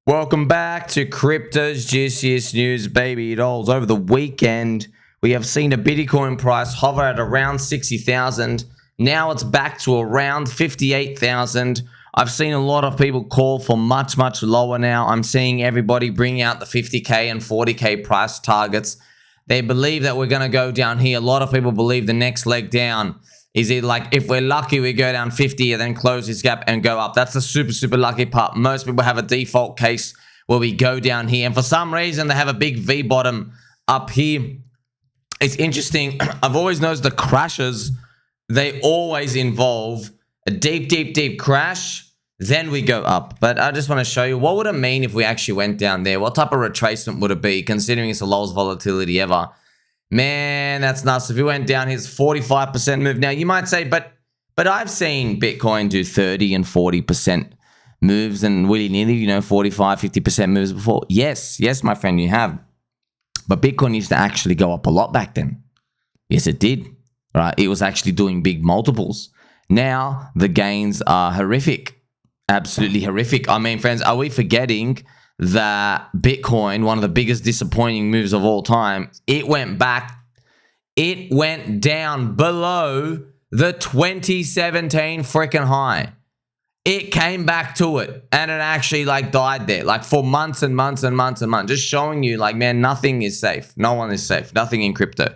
Welcome back to Crypto's juiciest news, baby dolls. Over the weekend, we have seen a Bitcoin price hover at around 60,000. Now it's back to around 58,000. I've seen a lot of people call for much, much lower now. I'm seeing everybody bring out the 50K and 40K price targets. They believe that we're going to go down here. A lot of people believe the next leg down is it like if we're lucky, we go down 50 and then close this gap and go up. That's the super, super lucky part. Most people have a default case where we go down here. And for some reason, they have a big V bottom up here. It's interesting. I've always noticed the crashes, they always involve a deep, deep, deep crash. Then we go up. But I just want to show you, what would it mean if we actually went down there? What type of retracement would it be, considering it's the lowest volatility ever? Man, that's nuts. If we went down, here's 45% move. Now, you might say, but I've seen Bitcoin do 30 and 40% moves and willy-nilly, 45, 50% moves before. Yes, my friend, you have. But Bitcoin used to actually go up a lot back then. Yes, it did. Right? It was actually doing big multiples. Now, the gains are horrific. Absolutely horrific. I mean, friends, are we forgetting that Bitcoin, one of the biggest disappointing moves of all time, it went down below the 2017 freaking high. It came back to it and it actually died there for months and months and months and months, just showing you man, nothing is safe. No one is safe. Nothing in crypto.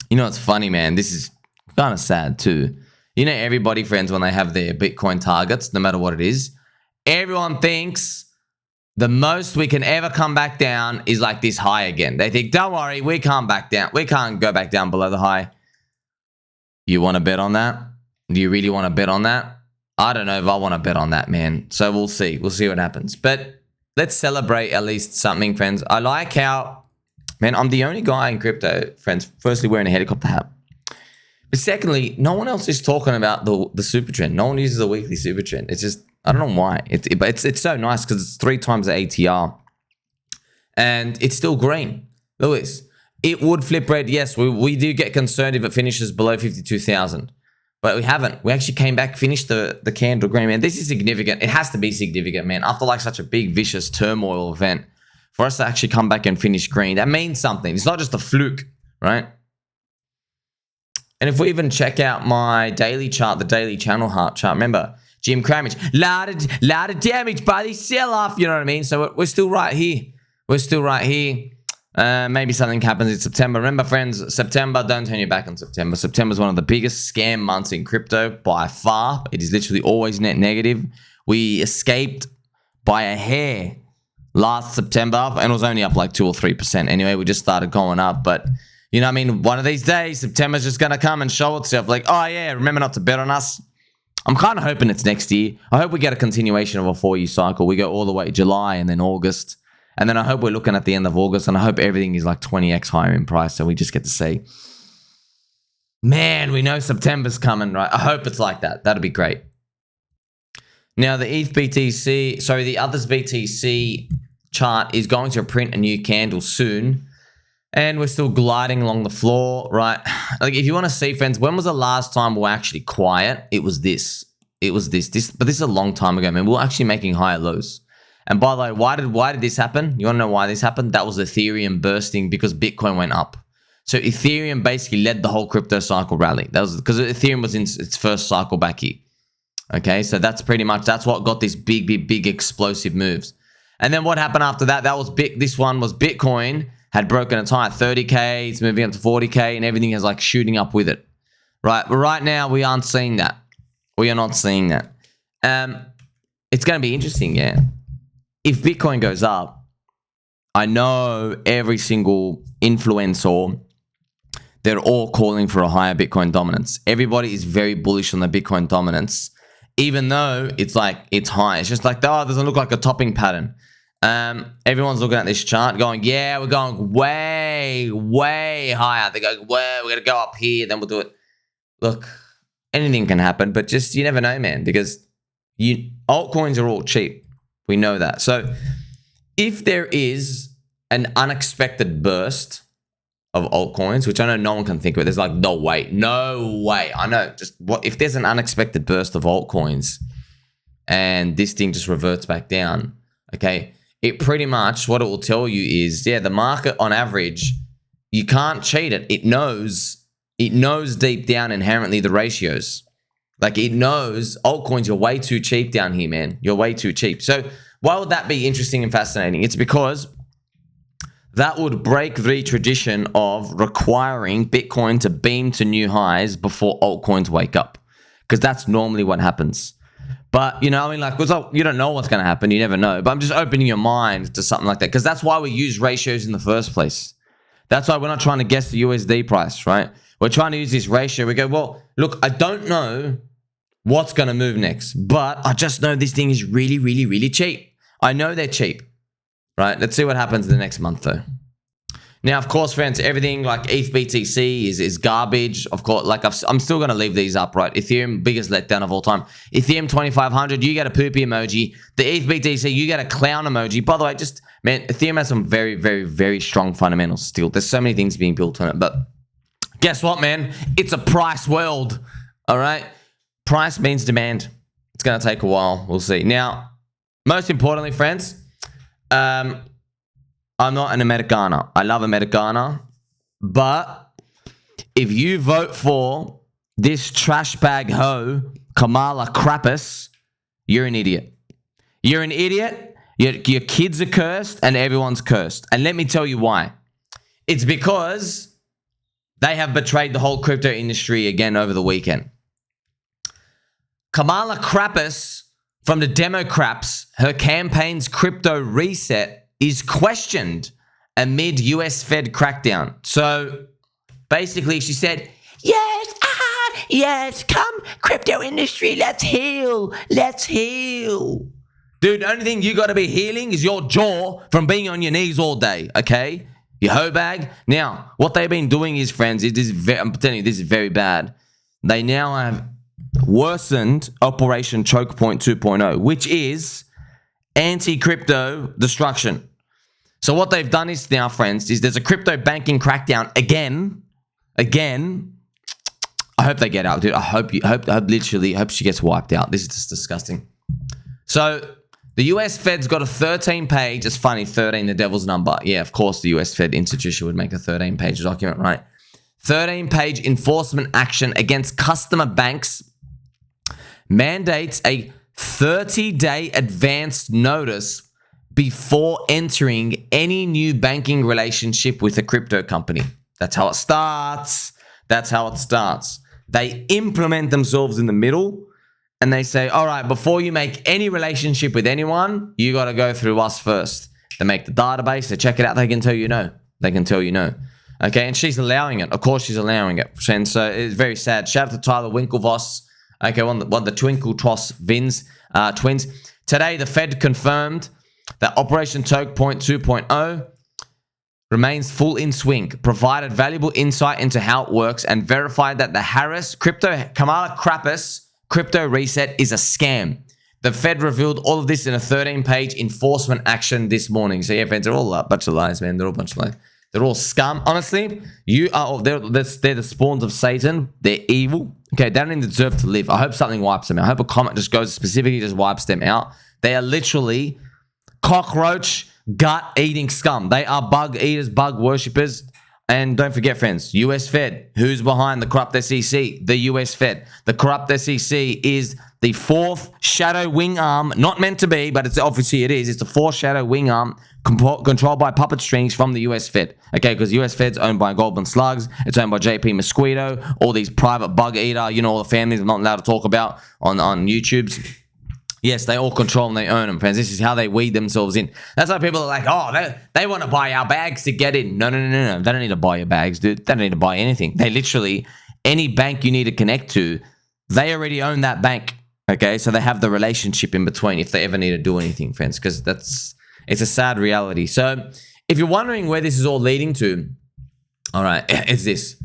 It's funny, man. This is kind of sad too. Everybody, friends, when they have their Bitcoin targets, no matter what it is, everyone thinks the most we can ever come back down is this high again. They think, don't worry, we can't back down. We can't go back down below the high. You want to bet on that? Do you really want to bet on that? I don't know if I want to bet on that, man. So we'll see. We'll see what happens. But let's celebrate at least something, friends. I like how, man, I'm the only guy in crypto, friends, firstly wearing a helicopter hat. But secondly, no one else is talking about the super trend. No one uses the weekly super trend. It's just, I don't know why. But it's so nice because it's 3 times the ATR. And it's still green. Look at this. It would flip red. Yes, we do get concerned if it finishes below 52,000. But we haven't. We actually came back, finished the candle green, man. This is significant. It has to be significant, man. After such a big, vicious turmoil event, for us to actually come back and finish green, that means something. It's not just a fluke, right? And if we even check out my daily chart, the daily channel heart chart, remember, Jim Cramage, lot of damage by the sell-off, you know what I mean? So we're still right here. We're still right here. Maybe something happens in September. Remember, friends, September, don't turn your back on September. September is one of the biggest scam months in crypto by far. It is literally always net negative. We escaped by a hair last September, and it was only up 2 or 3%. Anyway, we just started going up, but one of these days, September's just going to come and show itself oh yeah, remember not to bet on us. I'm kind of hoping it's next year. I hope we get a continuation of a 4-year cycle. We go all the way to July and then August. And then I hope we're looking at the end of August, and I hope everything is 20x higher in price, so we just get to see, man, we know September's coming, right? I hope it's like that. That'd be great. Now, the ETH BTC, sorry, the others BTC chart is going to print a new candle soon. And we're still gliding along the floor, right? If you want to see, friends, when was the last time we were actually quiet? It was this. It was this. But this is a long time ago, man. We were actually making higher lows. And by the way, why did this happen? You want to know why this happened? That was Ethereum bursting because Bitcoin went up. So Ethereum basically led the whole crypto cycle rally. That was because Ethereum was in its first cycle back here. Okay, so that's what got these big explosive moves. And then what happened after that? That was this one was Bitcoin had broken its high at 30K, it's moving up to 40K, and everything is shooting up with it. Right? But right now, we aren't seeing that. We are not seeing that. It's going to be interesting, yeah. If Bitcoin goes up, I know every single influencer, they're all calling for a higher Bitcoin dominance. Everybody is very bullish on the Bitcoin dominance, even though it's it's high. It's just oh, it doesn't look like a topping pattern. Everyone's looking at this chart going, yeah, we're going way, way higher. They're going, well, we're going to go up here, then we'll do it. Look, anything can happen, but just, you never know, man, because altcoins are all cheap. We know that. So if there is an unexpected burst of altcoins, which I know no one can think of it, there's no way. I know, if there's an unexpected burst of altcoins and this thing just reverts back down, okay, it pretty much, what it will tell you is, yeah, the market on average, you can't cheat it. It knows deep down inherently the ratios. Like it knows altcoins, you're way too cheap down here, man. You're way too cheap. So why would that be interesting and fascinating? It's because that would break the tradition of requiring Bitcoin to beam to new highs before altcoins wake up. Because that's normally what happens. But, you know, I mean, like, you don't know what's going to happen. You never know. But I'm just opening your mind to something like that. Because that's why we use ratios in the first place. That's why we're not trying to guess the USD price, right? We're trying to use this ratio. We go, well, look, I don't know what's going to move next. But I just know this thing is really, really, really cheap. I know they're cheap, right? Let's see what happens in the next month, though. Now, of course, friends, everything like ETH BTC is garbage. Of course, like I'm still going to leave these up, right? Ethereum, biggest letdown of all time. Ethereum 2500, you get a poopy emoji. The ETH BTC, you get a clown emoji. By the way, just, man, Ethereum has some very, very, very strong fundamentals still. There's so many things being built on it. But guess what, man? It's a price world, all right? Price means demand. It's going to take a while. We'll see. Now, most importantly, friends, I'm not an Americana. I love Americana. But if you vote for this trash bag hoe, Kamala Harris, you're an idiot. You're an idiot. Your kids are cursed and everyone's cursed. And let me tell you why. It's because they have betrayed the whole crypto industry again over the weekend. Kamala Harris from the Democrats, her campaign's crypto reset is questioned amid US Fed crackdown. So basically she said, yes, come crypto industry, let's heal. Dude, the only thing you got to be healing is your jaw from being on your knees all day, okay? Your hoe bag. Now, what they've been doing is, friends, I'm telling you, this is very bad. They now have worsened Operation Choke Point 2.0, which is anti-crypto destruction. So what they've done is now, friends, is there's a crypto banking crackdown again. I hope they get out, dude. I hope she gets wiped out. This is just disgusting. So the US Fed's got a 13-page, it's funny, 13, the devil's number. Yeah, of course the US Fed institution would make a 13-page document, right? 13-page enforcement action against customer banks mandates a 30-day advanced notice before entering any new banking relationship with a crypto company. That's how it starts. They implement themselves in the middle and they say, all right, before you make any relationship with anyone, you got to go through us first. They make the database, they check it out, they can tell you no. Okay, and she's allowing it. Of course she's allowing it. And so it's very sad. Shout out to Tyler Winklevoss. Okay, one of the Twinkle Toss twins. Today, the Fed confirmed that Operation Choke Point 2.0 remains full in swing, provided valuable insight into how it works, and verified that the Kamala Harris crypto reset is a scam. The Fed revealed all of this in a 13-page enforcement action this morning. So yeah, friends, they're all a bunch of lies, man. They're all a bunch of lies. They're all scum. Honestly, they're the spawns of Satan. They're evil. Okay, they don't even deserve to live. I hope something wipes them out. I hope a comment just wipes them out. They are literally cockroach gut-eating scum. They are bug eaters, bug worshippers. And don't forget, friends, US Fed. Who's behind the corrupt SEC? The US Fed. The corrupt SEC is the fourth shadow wing arm. Not meant to be, but obviously it is. It's the fourth shadow wing arm controlled by puppet strings from the US Fed. Okay, because US Fed's owned by Goldman Slugs. It's owned by JP Mosquito. All these private bug eater, all the families I'm not allowed to talk about on YouTube's. Yes, they all control and they own them, friends. This is how they weed themselves in. That's why people are like, oh, they want to buy our bags to get in. No. They don't need to buy your bags, dude. They don't need to buy anything. They literally, any bank you need to connect to, they already own that bank. Okay, so they have the relationship in between if they ever need to do anything, friends, because it's a sad reality. So if you're wondering where this is all leading to, all right, it's this.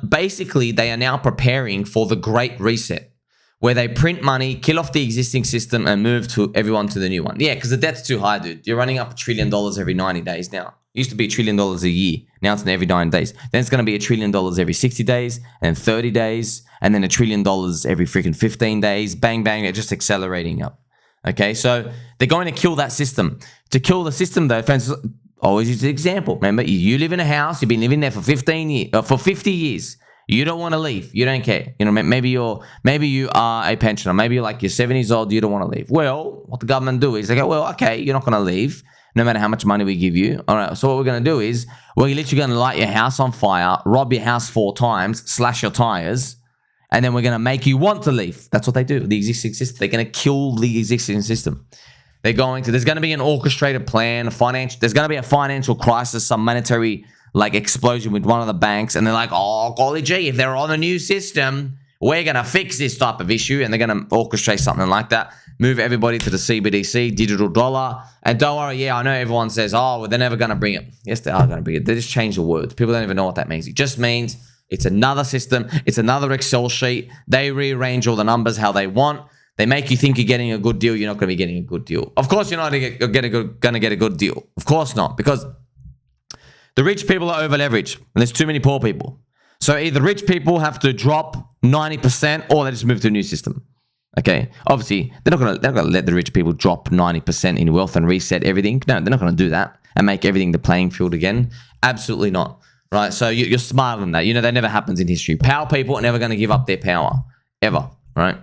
Basically, they are now preparing for the Great Reset, where they print money, kill off the existing system, and move everyone to the new one. Yeah, because the debt's too high, dude. You're running up $1 trillion every 90 days now. It used to be $1 trillion a year. Now it's every 9 days. Then it's going to be $1 trillion every 60 days, and 30 days, and then $1 trillion every freaking 15 days. Bang, bang, they're just accelerating up. Okay, so they're going to kill that system. To kill the system, though, friends, always use the example. Remember, you live in a house. You've been living there for 15 years, for 50 years. You don't want to leave. You don't care. You know, maybe you are a pensioner. Maybe you're like you're 70 years old. You don't want to leave. Well, what the government do is they go, well, okay, you're not going to leave, no matter how much money we give you. All right. So what we're going to do is we're literally going to light your house on fire, rob your house 4 times, slash your tires, and then we're going to make you want to leave. That's what they do. The existing system. They're going to kill the existing system. There's going to be an orchestrated plan, there's going to be a financial crisis, some monetary explosion with one of the banks, and they're like, oh, golly gee, if they're on a new system, we're going to fix this type of issue, and they're going to orchestrate something like that, move everybody to the CBDC, digital dollar, and don't worry, yeah, I know everyone says, oh, well, they're never going to bring it. Yes, they are going to bring it. They just change the words. People don't even know what that means. It just means it's another system. It's another Excel sheet. They rearrange all the numbers how they want. They make you think you're getting a good deal. You're not going to be getting a good deal. Of course, you're not going to get a good deal. Of course not, because the rich people are over leveraged and there's too many poor people. So either rich people have to drop 90% or they just move to a new system. Okay, obviously they're not going to let the rich people drop 90% in wealth and reset everything. No, they're not going to do that and make everything the playing field again. Absolutely not. Right? So you're smarter than that. You know that never happens in history. Power people are never going to give up their power ever. Right?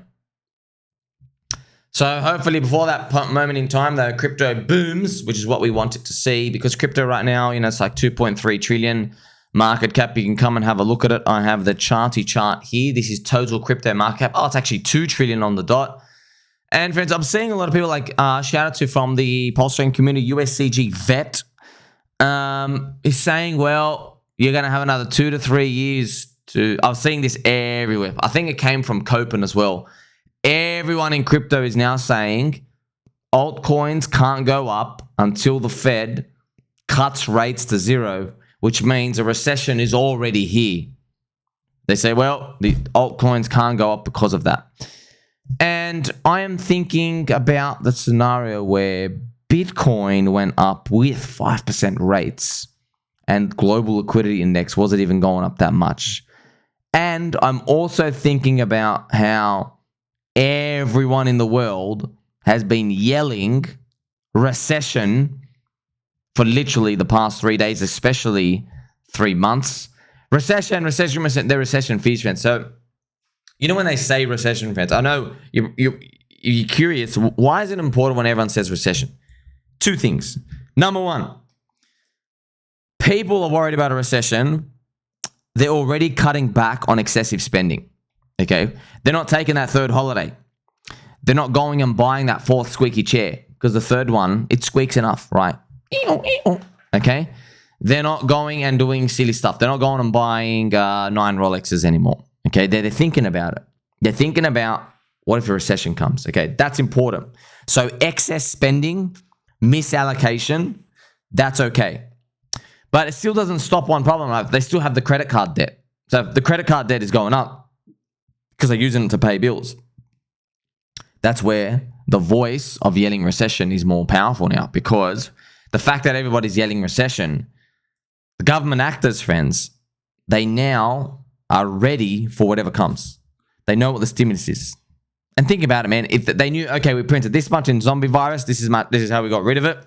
So hopefully before that moment in time, the crypto booms, which is what we want it to see, because crypto right now, it's like 2.3 trillion market cap. You can come and have a look at it. I have the charty chart here. This is total crypto market cap. Oh, it's actually 2 trillion on the dot. And friends, I'm seeing a lot of people shout out to from the PulseChain community, USCG Vet, is saying, well, you're going to have another 2 to 3 years to, I'm seeing this everywhere. I think it came from Copen as well. Everyone in crypto is now saying altcoins can't go up until the Fed cuts rates to 0, which means a recession is already here. They say, well, the altcoins can't go up because of that. And I am thinking about the scenario where Bitcoin went up with 5% rates and global liquidity index wasn't even going up that much. And I'm also thinking about how everyone in the world has been yelling recession for literally the past 3 days, especially 3 months. Recession, they're recession fears, friends. So, when they say recession, friends, I know you're curious. Why is it important when everyone says recession? 2 things. Number 1, people are worried about a recession. They're already cutting back on excessive spending. Okay, they're not taking that 3rd holiday. They're not going and buying that 4th squeaky chair because the 3rd one, it squeaks enough, right? Okay, they're not going and doing silly stuff. They're not going and buying 9 Rolexes anymore. Okay, they're thinking about it. They're thinking about what if a recession comes. Okay, that's important. So excess spending, misallocation, that's okay. But it still doesn't stop one problem. Right? They still have the credit card debt. So if the credit card debt is going up because they're using it to pay bills. That's where the voice of yelling recession is more powerful now, because the fact that everybody's yelling recession, the government actors, friends, they now are ready for whatever comes. They know what the stimulus is. And think about it, man. If they knew, okay, we printed this much in zombie virus, this is how we got rid of it,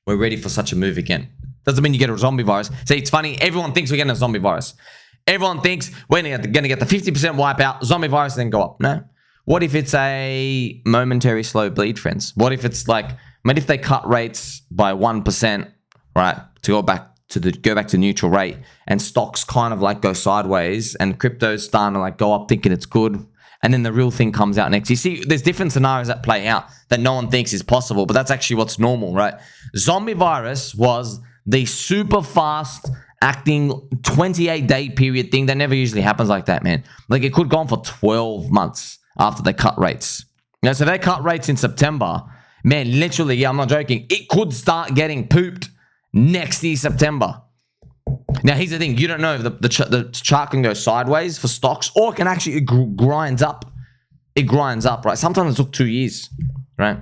we're ready for such a move again. Doesn't mean you get a zombie virus. See, it's funny. Everyone thinks we're getting a zombie virus. Everyone thinks we're going to get the 50% wipeout, zombie virus, then go up. No. What if it's a momentary slow bleed, friends? What if it's what if they cut rates by 1%, right, to go back to neutral rate, and stocks kind of go sideways, and crypto's starting to go up thinking it's good, and then the real thing comes out next. You see, there's different scenarios that play out that no one thinks is possible, but that's actually what's normal, right? Zombie virus was the super fast acting 28-day period thing that never usually happens like that, man. It could go on for 12 months after they cut rates. So they cut rates in September. Man, literally, yeah, I'm not joking. It could start getting pooped next year, September. Now, here's the thing. You don't know if the chart can go sideways for stocks, or it can actually, it grinds up. It grinds up, right? Sometimes it took 2 years, right?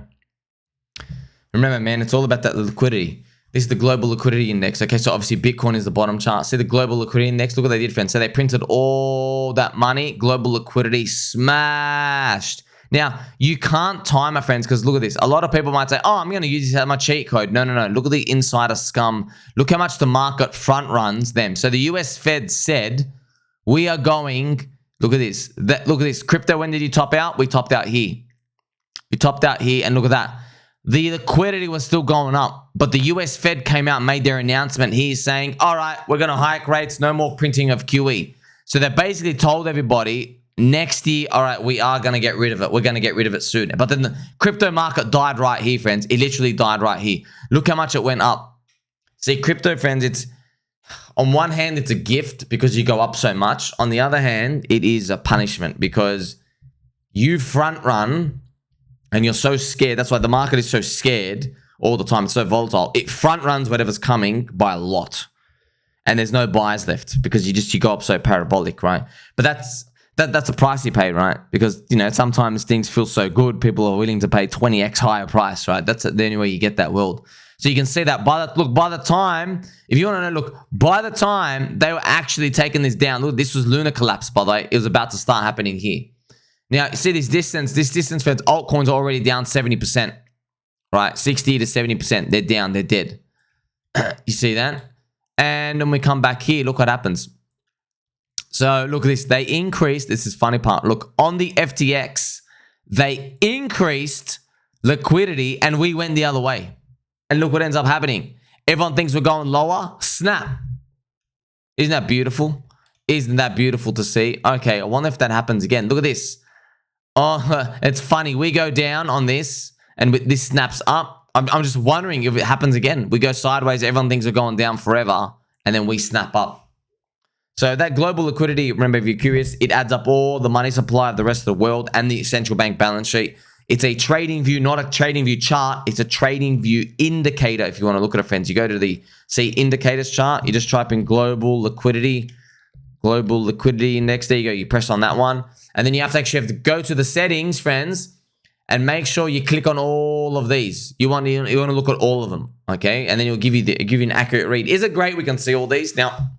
Remember, man, it's all about that liquidity. This is the global liquidity index. Okay, so obviously Bitcoin is the bottom chart. See the global liquidity index? Look what they did, friends. So they printed all that money. Global liquidity smashed. Now, you can't time, my friends, because look at this. A lot of people might say, oh, I'm going to use this as my cheat code. No, no, no. Look at the insider scum. Look how much the market front runs them. So the US Fed said, we are going, look at this. Look at this. Crypto, when did you top out? We topped out here. We topped out here, and look at that. The liquidity was still going up, but the US Fed came out and made their announcement here saying, all right, we're going to hike rates, no more printing of QE. So they basically told everybody, next year, all right, we are going to get rid of it. We're going to get rid of it soon. But then the crypto market died right here, friends. It literally died right here. Look how much it went up. See, crypto, friends, it's on one hand, it's a gift because you go up so much. On the other hand, it is a punishment because you front run and you're so scared. That's why the market is so scared all the time. It's so volatile. It front runs whatever's coming by a lot. And there's no buys left because you go up so parabolic, right? But that's a price you pay, right? Because, you know, sometimes things feel so good, people are willing to pay 20x higher price, right? That's the only way you get that world. So you can see that by the time, if you want to know, look, by the time they were actually taking this down, look, this was lunar collapse, by the way. It was about to start happening here. Now, you see this distance for altcoins are already down 70%, right? 60 to 70%. They're down, they're dead. You see that? And when we come back here, look what happens. So look at this. They increased. This is funny part. Look, on the FTX, they increased liquidity and we went the other way. And look what ends up happening. Everyone thinks we're going lower. Snap. Isn't that beautiful? Isn't that beautiful to see? Okay, I wonder if that happens again. Look at this. Oh, it's funny. We go down on this and this snaps up. I'm just wondering if it happens again. We go sideways. Everyone thinks we're going down forever. And then we snap up. So that global liquidity, remember, if you're curious, it adds up all the money supply of the rest of the world and the central bank balance sheet. It's a trading view, not a trading view chart. It's a trading view indicator. If you want to look at it, friends, you go to the see indicators chart. You just type in global liquidity index. There you go. You press on that one. And then you have to go to the settings, friends, and make sure you click on all of these. You want to look at all of them, okay? And then it'll give you an accurate read. Is it great we can see all these? Now,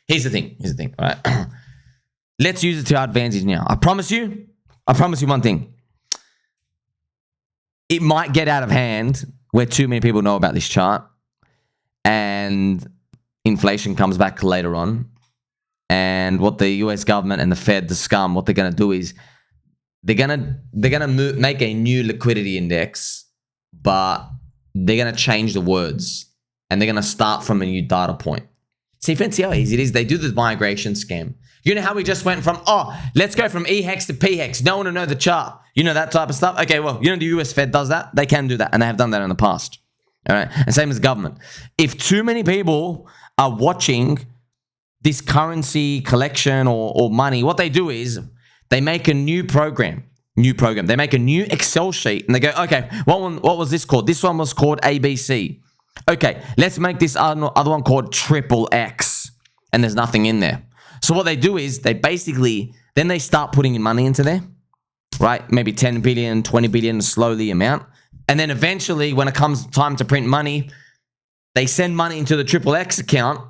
Here's the thing, all right? Let's use it to our advantage now. I promise you one thing. It might get out of hand where too many people know about this chart and inflation comes back later on. And what the US government and the Fed, the scum, what they're going to do is they're going to make a new liquidity index, but they're going to change the words and they're going to start from a new data point. See, friends, see how easy it is? They do the migration scam. You know how we just went from, oh, let's go from E-hex to P-hex. No one will know the chart. You know that type of stuff? Okay, well, you know the US Fed does that? They can do that, and they have done that in the past. All right? And same as government. If too many people are watching this currency collection or money, what they do is they make a new program. They make a new Excel sheet, and they go, okay, what was this called? This one was called ABC. Okay, let's make this other one called XXX, and there's nothing in there. So what they do is they basically, then they start putting in money into there, right? Maybe 10 billion, 20 billion, slowly amount. And then eventually when it comes time to print money, they send money into the XXX account,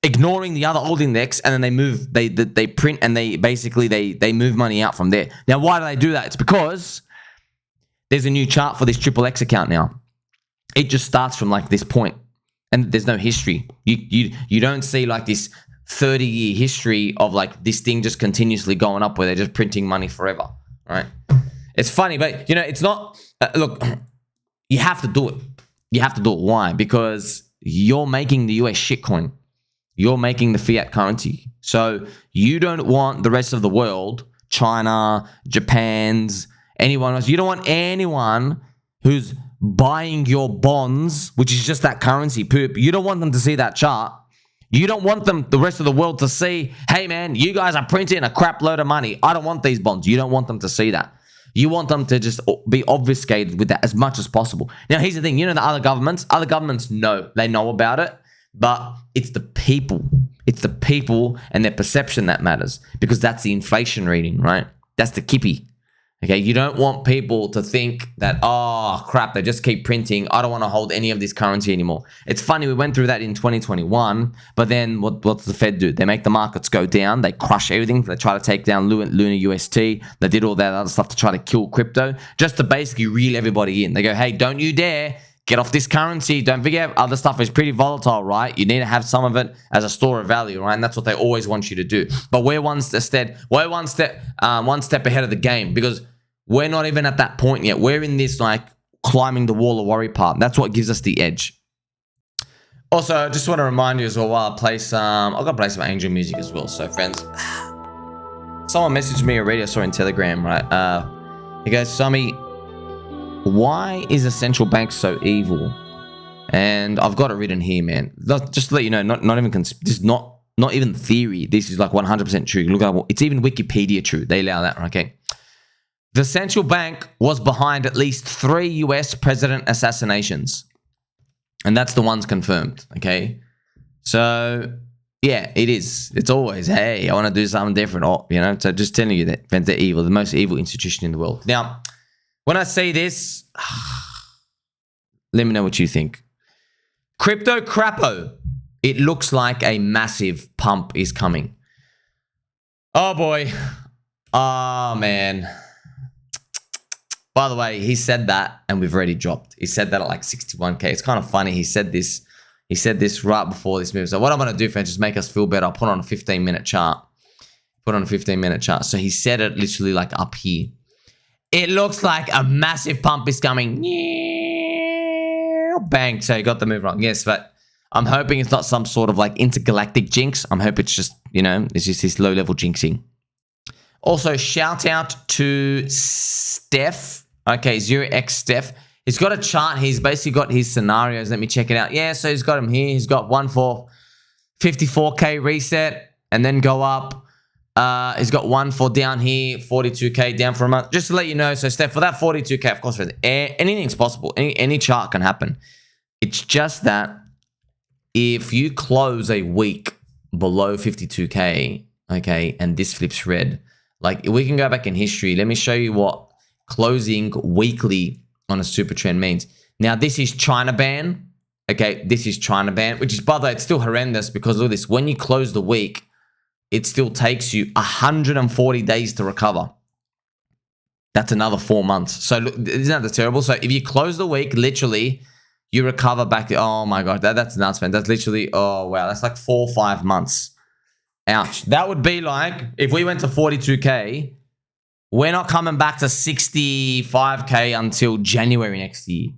ignoring the other old index, and then they print and they move money out from there. Now, why do they do that? It's because there's a new chart for this XXX account now. It just starts from like this point and there's no history. You don't see like this 30-year history of like this thing just continuously going up where they're just printing money forever, right? It's funny, but you know, it's not, look, you have to do it. You have to do it. Why? Because you're making the US shitcoin. You're making the fiat currency. So you don't want the rest of the world, China, Japan's, anyone else. You don't want anyone who's buying your bonds, which is just that currency poop. You don't want them to see that chart. You don't want the rest of the world to see, hey man, you guys are printing a crap load of money. I don't want these bonds. You don't want them to see that. You want them to just be obfuscated with that as much as possible. Now, here's the thing. You know the other governments know. They know about it, but it's the people. It's the people and their perception that matters because that's the inflation reading, right? That's the kippy. Okay, you don't want people to think that, oh, crap, they just keep printing. I don't want to hold any of this currency anymore. It's funny, we went through that in 2021, but then what's the Fed do? They make the markets go down. They crush everything. They try to take down Luna UST. They did all that other stuff to try to kill crypto, just to basically reel everybody in. They go, hey, don't you dare get off this currency. Don't forget, other stuff is pretty volatile, right? You need to have some of it as a store of value, right? And that's what they always want you to do. But we're one step ahead of the game, because we're not even at that point yet. We're in this like climbing the wall of worry part. That's what gives us the edge. Also, I just want to remind you as well, while I play some, I've got to play some angel music as well. So friends, someone messaged me already, I saw in Telegram, right? He goes, Sammy, why is a central bank so evil? And I've got it written here, man. Just to let you know, not even, this is not even theory. This is like 100% true. Look at it's even Wikipedia true. They allow that, okay? The central bank was behind at least 3 US president assassinations. And that's the ones confirmed, okay? So, yeah, it is. It's always, hey, I want to do something different. Or, you know, so just telling you that they're evil, the most evil institution in the world. Now, when I see this, let me know what you think. Crypto Crapo. It looks like a massive pump is coming. Oh, boy. Oh, man. By the way, he said that and we've already dropped. He said that at like 61K. It's kind of funny. He said this right before this move. So what I'm going to do, friends, is make us feel better. I'll put on a 15-minute chart. So he said it literally like up here. It looks like a massive pump is coming. Bang. So he got the move wrong. Yes, but I'm hoping it's not some sort of like intergalactic jinx. I'm hoping it's just, you know, it's just this low-level jinxing. Also, shout out to Steph. Okay, 0x Steph. He's got a chart. He's basically got his scenarios. Let me check it out. Yeah, so he's got him here. He's got one for 54K reset and then go up. He's got one for down here, 42K down for a month. Just to let you know, so Steph, for that 42K, of course, anything's possible. Any chart can happen. It's just that if you close a week below 52K, okay, and this flips red, like we can go back in history. Let me show you what closing weekly on a super trend means. Now, this is China ban. Okay, this is China ban, which is, by the way, it's still horrendous because look at this. When you close the week, it still takes you 140 days to recover. That's another 4 months. So look, isn't that terrible? So if you close the week, literally, you recover back. Oh my God, that's nuts, man. That's literally, oh wow, that's like 4 or 5 months. Ouch. That would be like, if we went to 42K, we're not coming back to 65K until January next year.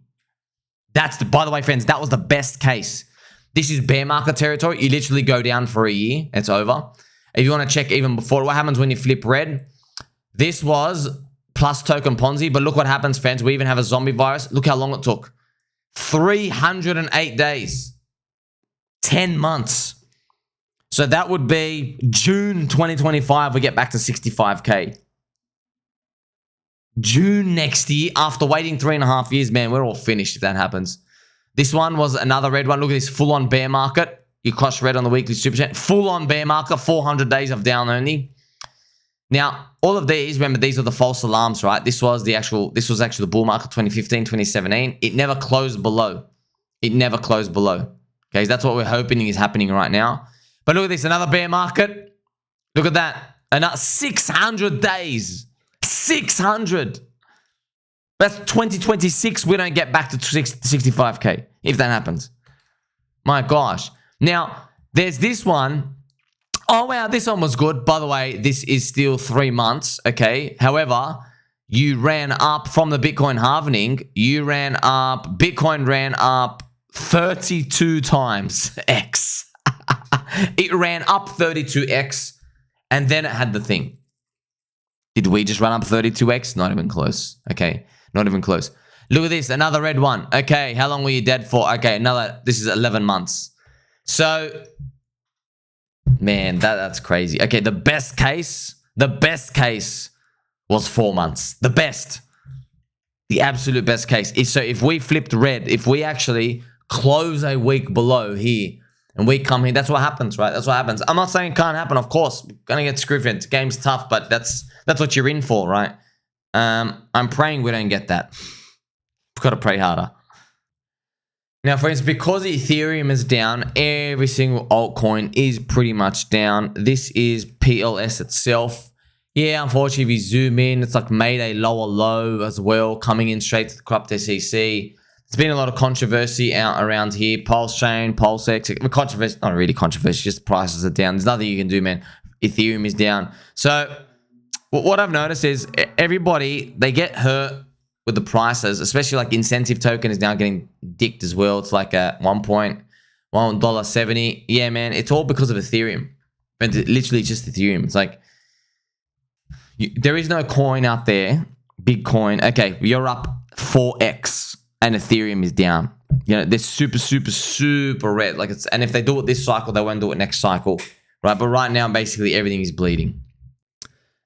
By the way, friends, that was the best case. This is bear market territory. You literally go down for a year. It's over. If you want to check even before, what happens when you flip red? This was plus token Ponzi, but look what happens, friends. We even have a zombie virus. Look how long it took. 308 days. 10 months. So that would be June 2025, we get back to 65K. June next year, after waiting 3.5 years, man, we're all finished if that happens. This one was another red one. Look at this full-on bear market. You cross red on the weekly super chat. Full-on bear market, 400 days of down only. Now, all of these, remember, these are the false alarms, right? This was actually the bull market 2015, 2017. It never closed below. It never closed below. Okay, so that's what we're hoping is happening right now. But look at this, another bear market. Look at that. Another 600 days. 600. That's 2026. We don't get back to 65K if that happens. My gosh. Now, there's this one. Oh, wow. This one was good. By the way, this is still 3 months. Okay. However, you ran up from the Bitcoin halving. Bitcoin ran up 32 times X. It ran up 32x and then it had the thing. Did we just run up 32x? Not even close. Okay, not even close. Look at this, another red one. Okay, how long were you dead for? Okay, this is 11 months. So, man, that's crazy. Okay, the best case was 4 months. The absolute best case is, so if we flipped red, if we actually close a week below here, and we come here, that's what happens, right? That's what happens. I'm not saying it can't happen, of course. We're gonna get screwed. The game's tough, but that's what you're in for, right? I'm praying we don't get that. We've got to pray harder. Now, friends, because Ethereum is down, every single altcoin is pretty much down. This is PLS itself. Yeah, unfortunately, if you zoom in, it's like made a lower low as well, coming in straight to the corrupt SEC. There's been a lot of controversy out around here. PulseChain, PulseX, controversy, not really controversy, just prices are down. There's nothing you can do, man. Ethereum is down. So what I've noticed is everybody, they get hurt with the prices, especially like incentive token is now getting dicked as well. It's like at $1.70. Yeah, man, it's all because of Ethereum. But literally just Ethereum. It's like, there is no coin out there, big coin. Okay, you're up 4x and Ethereum is down. You know, they're super, super, super red. Like it's, and if they do it this cycle, they won't do it next cycle, right? But right now, basically everything is bleeding.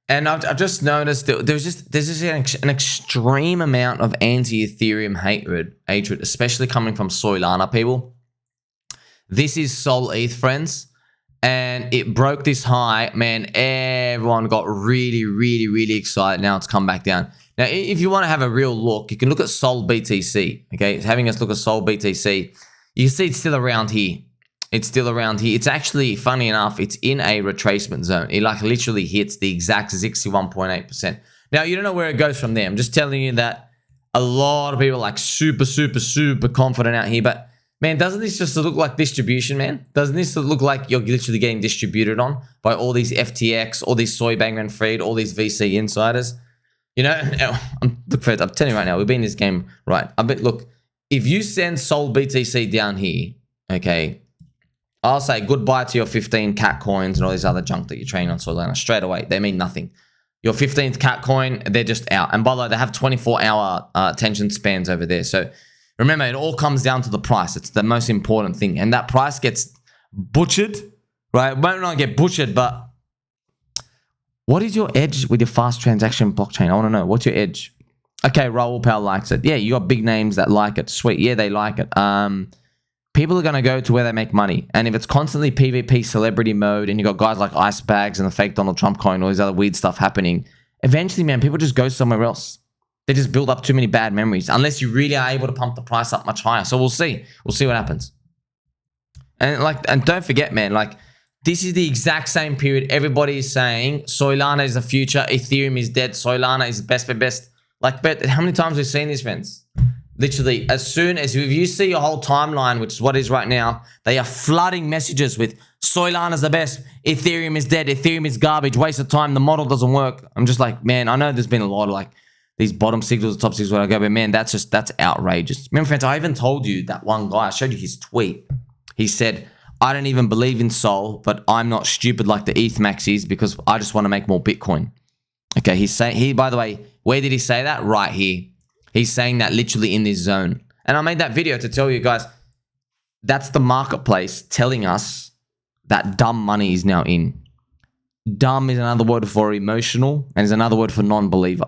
And I've just noticed that there's just an extreme amount of anti-Ethereum hatred, especially coming from Soylana people. This is Sol ETH, friends, and it broke this high. Man, everyone got really, really, really excited. Now it's come back down. Now, if you want to have a real look, you can look at Sol BTC. Okay, it's having us look at Sol BTC. You can see it's still around here. It's still around here. It's actually, funny enough, it's in a retracement zone. It like literally hits the exact 61.8%. Now, you don't know where it goes from there. I'm just telling you that a lot of people are like super, super, super confident out here. But, man, doesn't this just look like distribution, man? Doesn't this look like you're literally getting distributed on by all these FTX, all these Soy Bankman Fried, all these VC insiders? You know, look, Fred, I'm telling you right now, we've been in this game, right? I bet, look, if you send Sol BTC down here, okay, I'll say goodbye to your 15 cat coins and all this other junk that you're trading on Soylana straight away. They mean nothing. Your 15th cat coin, they're just out. And by the way, they have 24-hour attention spans over there. So remember, it all comes down to the price. It's the most important thing. And that price gets butchered, right? It might not get butchered, but what is your edge with your fast transaction blockchain? I want to know. What's your edge? Okay, Raul Powell likes it. Yeah, you got big names that like it. Sweet. Yeah, they like it. People are going to go to where they make money. And if it's constantly PvP celebrity mode and you got guys like Ice Bags and the fake Donald Trump coin, all this other weird stuff happening, eventually, man, people just go somewhere else. They just build up too many bad memories unless you really are able to pump the price up much higher. So we'll see. We'll see what happens. And don't forget, man, like this is the exact same period everybody is saying Soylana is the future, Ethereum is dead, Soylana is the best. Like, but how many times we've seen this, friends? Literally, as soon as if you see your whole timeline, which is what it is right now, they are flooding messages with Soylana's the best, Ethereum is dead, Ethereum is garbage, waste of time, the model doesn't work. I'm just like, man, I know there's been a lot of like these bottom signals, top signals where I go, but man, that's outrageous. Remember, friends, I even told you that one guy, I showed you his tweet. He said, I don't even believe in Sol, but I'm not stupid like the ETH maxis because I just want to make more Bitcoin. Okay, he's saying, by the way, where did he say that? Right here. He's saying that literally in this zone. And I made that video to tell you guys, that's the marketplace telling us that dumb money is now in. Dumb is another word for emotional and is another word for non-believer.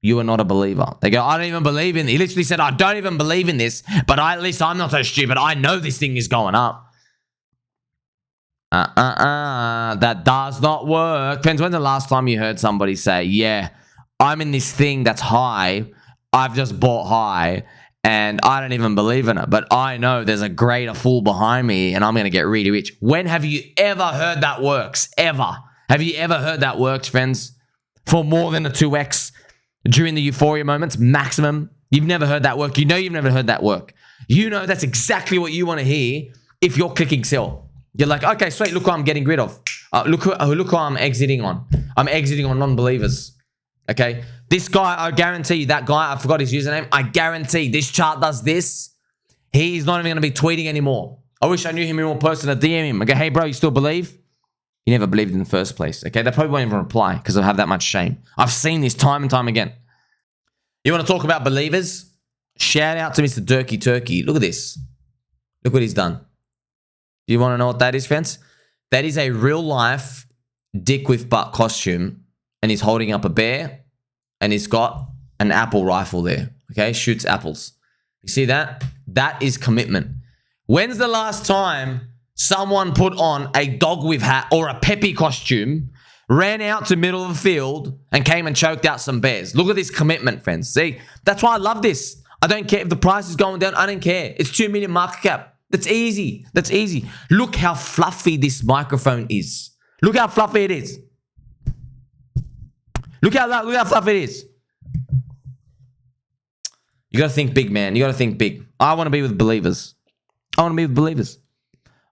You are not a believer. They go, I don't even believe in it. He literally said, I don't even believe in this, but at least I'm not so stupid. I know this thing is going up. That does not work. Depends when's the last time you heard somebody say, yeah, I'm in this thing that's high. I've just bought high and I don't even believe in it, but I know there's a greater fool behind me and I'm going to get really rich. When have you ever heard that works? Ever? Have you ever heard that works, friends? For more than a 2x during the euphoria moments, maximum. You've never heard that work. You know you've never heard that work. You know that's exactly what you want to hear if you're clicking sell. You're like, okay, sweet, look who I'm getting rid of. Look who I'm exiting on. I'm exiting on non-believers. Okay? This guy, I guarantee you, that guy, I forgot his username. I guarantee this chart does this. He's not even going to be tweeting anymore. I wish I knew him in real person to DM him. I go, hey, bro, you still believe? You never believed in the first place. Okay, they probably won't even reply because they'll have that much shame. I've seen this time and time again. You want to talk about believers? Shout out to Mr. Durkey Turkey. Look at this. Look what he's done. Do you want to know what that is, friends? That is a real life DickWifButt costume, and he's holding up a bear, and he's got an apple rifle there. Okay, shoots apples. You see that? That is commitment. When's the last time someone put on a dog with hat or a Peppy costume ran out to middle of the field and came and choked out some bears. Look at this commitment, friends. See, that's why I love this. I don't care if the price is going down. I don't care. It's 2 million market cap. That's easy. That's easy. Look how fluffy this microphone is. Look how fluffy it is. Look how fluffy it is. You got to think big, man. You got to think big. I want to be with believers. I want to be with believers.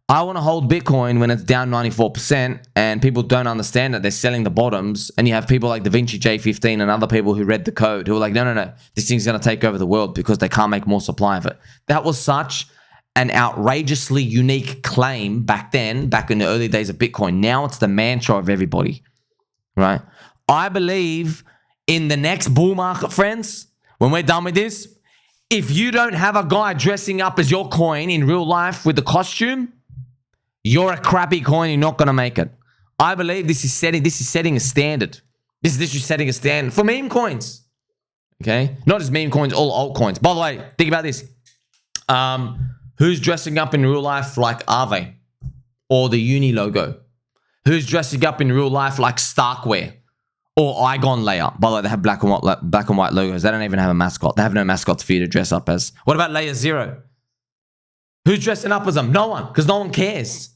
I want to hold Bitcoin when it's down 94% and people don't understand that they're selling the bottoms. And you have people like Da Vinci J15 and other people who read the code who are like, no. This thing's going to take over the world because they can't make more supply of it. That was such an outrageously unique claim back then, back in the early days of Bitcoin. Now it's the mantra of everybody, right? I believe in the next bull market, friends, when we're done with this, if you don't have a guy dressing up as your coin in real life with the costume, you're a crappy coin. You're not going to make it. I believe this is setting a standard. This is literally setting a standard for meme coins. Okay? Not just meme coins, all altcoins. By the way, think about this. Who's dressing up in real life like Aave or the Uni logo? Who's dressing up in real life like Starkware or Igon Layer? By the way, they have black and white logos. They don't even have a mascot. They have no mascots for you to dress up as. What about Layer 0? Who's dressing up as them? No one, because no one cares.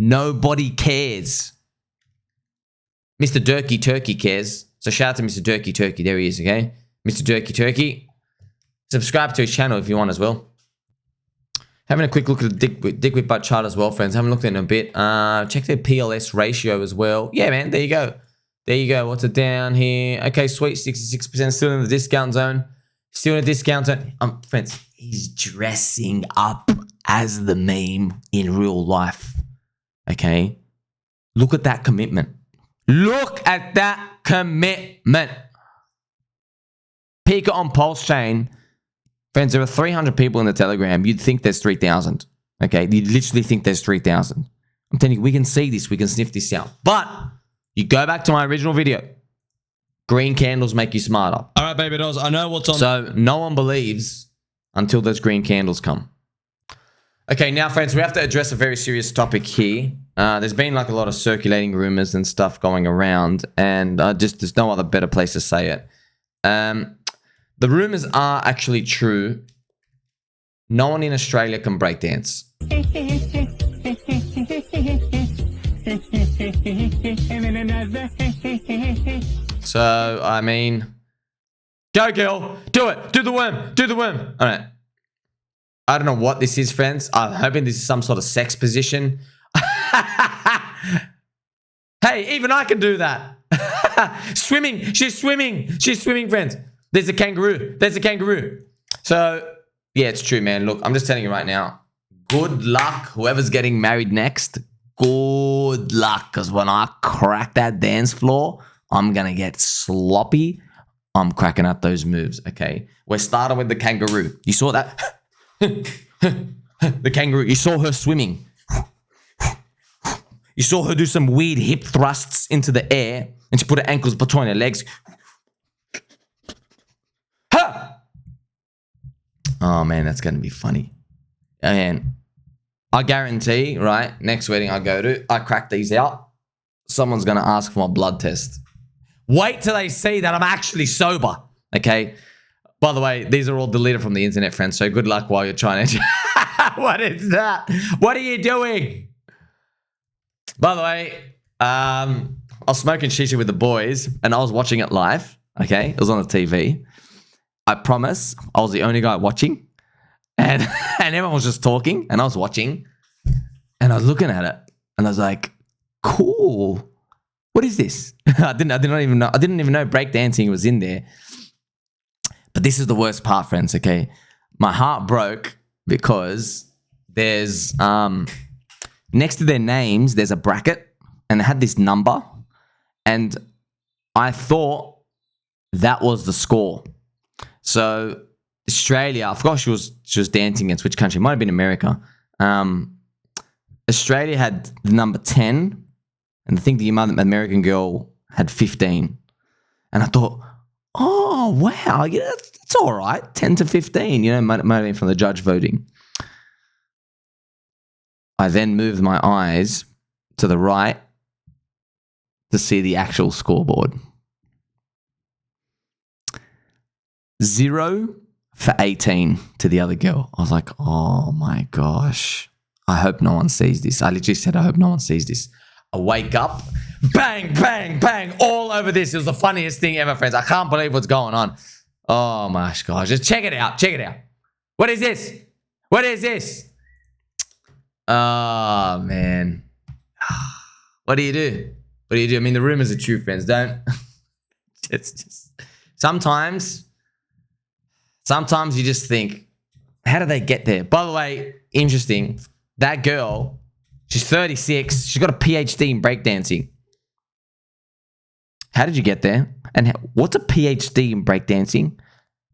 Nobody cares. Mr. Durkey Turkey cares. So shout out to Mr. Durkey Turkey. There he is, okay? Mr. Durkey Turkey. Subscribe to his channel if you want as well. Having a quick look at the DickWifButt chart as well, friends. Haven't looked at it in a bit. Check their PLS ratio as well. Yeah, man. There you go. There you go. What's it down here? Okay, sweet. 66%. Still in the discount zone. Still in the discount zone. Friends, he's dressing up as the meme in real life. Okay? Look at that commitment. Look at that commitment. PIKA on PulseChain. Friends, there are 300 people in the Telegram. You'd think there's 3,000. Okay? You'd literally think there's 3,000. I'm telling you, we can see this. We can sniff this out. But you go back to my original video. Green candles make you smarter. All right, baby dolls. I know what's on. So no one believes until those green candles come. Okay, now, friends, we have to address a very serious topic here. There's been like a lot of circulating rumors and stuff going around, and there's no other better place to say it. The rumors are actually true. No one in Australia can breakdance. So, I mean, go girl, do it, do the worm, do the worm. All right. I don't know what this is, friends. I'm hoping this is some sort of sex position. Hey, even I can do that. Swimming, she's swimming, friends. There's a kangaroo, there's a kangaroo. So, yeah, it's true, man. Look, I'm just telling you right now, good luck, whoever's getting married next. Good luck, because when I crack that dance floor, I'm going to get sloppy. I'm cracking out those moves, okay? We're starting with the kangaroo. You saw that? The kangaroo. You saw her swimming. You saw her do some weird hip thrusts into the air, and she put her ankles between her legs. Ha! Oh, man, that's going to be funny. And I guarantee, right, next wedding I go to, I crack these out, someone's going to ask for my blood test. Wait till they see that I'm actually sober, okay? By the way, these are all deleted from the internet, friends, so good luck while you're trying to... What is that? What are you doing? By the way, I was smoking shisha with the boys, and I was watching it live, okay? It was on the TV. I promise, I was the only guy watching. And everyone was just talking, and I was watching, and I was looking at it, and I was like, "Cool, what is this?" I didn't even know breakdancing was in there. But this is the worst part, friends. Okay, my heart broke because there's next to their names there's a bracket, and they had this number, and I thought that was the score. So Australia, I forgot she was dancing against which country. It might have been America. Australia had the number 10, and I think the American girl had 15. And I thought, oh, wow, yeah, that's all right. 10 to 15, you know, might have been from the judge voting. I then moved my eyes to the right, to see the actual scoreboard. 0 for 18 to the other girl. I was like, oh my gosh. I hope no one sees this. I literally said, I hope no one sees this. I wake up, bang, bang, bang, all over this. It was the funniest thing ever, friends. I can't believe what's going on. Oh my gosh. Just check it out. Check it out. What is this? What is this? Oh, man. What do you do? What do you do? I mean, the rumors are true, friends. Don't. It's just sometimes you just think, how did they get there? By the way, interesting. That girl, she's 36. She's got a PhD in breakdancing. How did you get there? And what's a PhD in breakdancing?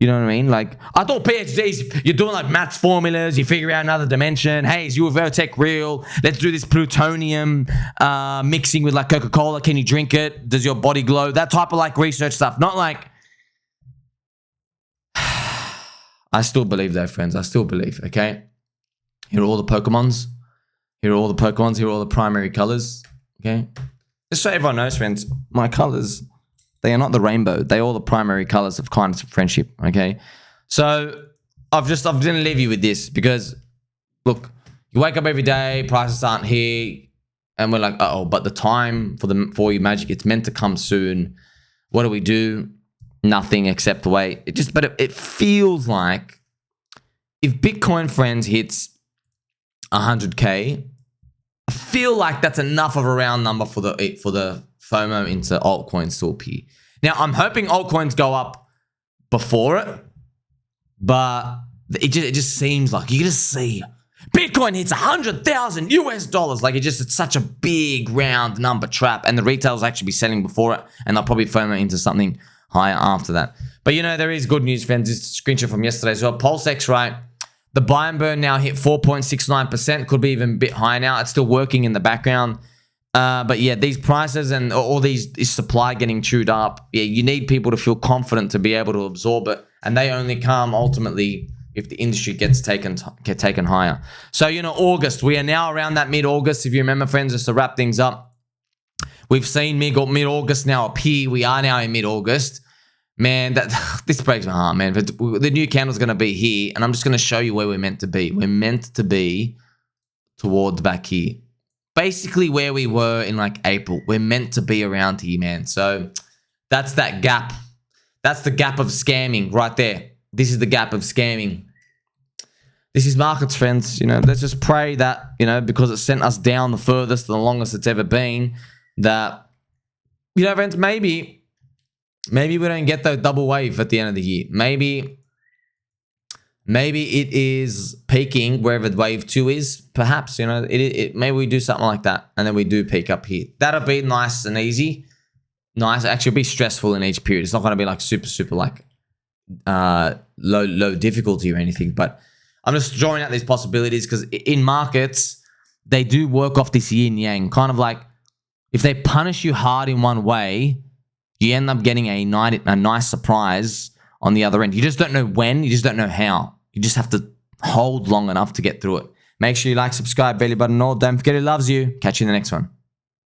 You know what I mean? Like, I thought PhDs, you're doing like maths formulas, you figure out another dimension. Hey, is UFO real? Let's do this plutonium mixing with like Coca-Cola. Can you drink it? Does your body glow? That type of like research stuff. Not like... I still believe though, friends. I still believe, okay? Here are all the Pokemons. Here are all the Pokemons. Here are all the primary colors, okay? Just so everyone knows, friends, my colors... they are not the rainbow. They are all the primary colors of kindness and friendship, okay? So, I'm gonna leave you with this because, look, you wake up every day, prices aren't here, and we're like, uh-oh, but the time for your magic, it's meant to come soon. What do we do? Nothing except wait. It feels like if Bitcoin, friends, hits 100K, I feel like that's enough of a round number for the FOMO into altcoins to appear. Now, I'm hoping altcoins go up before it, but it just seems like you just see Bitcoin hits 100,000 US dollars. Like it's such a big round number trap, and the retailers actually be selling before it, and they'll probably FOMO into something higher after that. But you know, there is good news, friends. This is a screenshot from yesterday as well. PulseX, right? The buy and burn now hit 4.69%. Could be even a bit higher now. It's still working in the background. But yeah, these prices and all this supply getting chewed up, yeah, you need people to feel confident to be able to absorb it. And they only come ultimately if the industry gets taken higher. So, you know, August, we are now around that mid-August. If you remember, friends, just to wrap things up, we've seen mid-August now appear. We are now in mid-August. Man, this breaks my heart, man. The new candle's going to be here, and I'm just going to show you where we're meant to be. We're meant to be towards back here. Basically where we were in like April. We're meant to be around here, man. So that's that gap. That's the gap of scamming right there. This is the gap of scamming. This is markets, friends. You know, let's just pray that, you know, because it sent us down the furthest and the longest it's ever been, that, you know, friends, maybe we don't get the double wave at the end of the year. Maybe it is peaking wherever wave 2 is. Perhaps, you know, maybe we do something like that, and then we do peak up here. That'll be nice and easy. Nice. Actually, it'll be stressful in each period. It's not going to be like super like low difficulty or anything. But I'm just drawing out these possibilities because in markets, they do work off this yin yang. Kind of like if they punish you hard in one way, you end up getting a nice surprise on the other end. You just don't know when. You just don't know how. You just have to hold long enough to get through it. Make sure you like, subscribe, belly button, all. Don't forget who loves you. Catch you in the next one.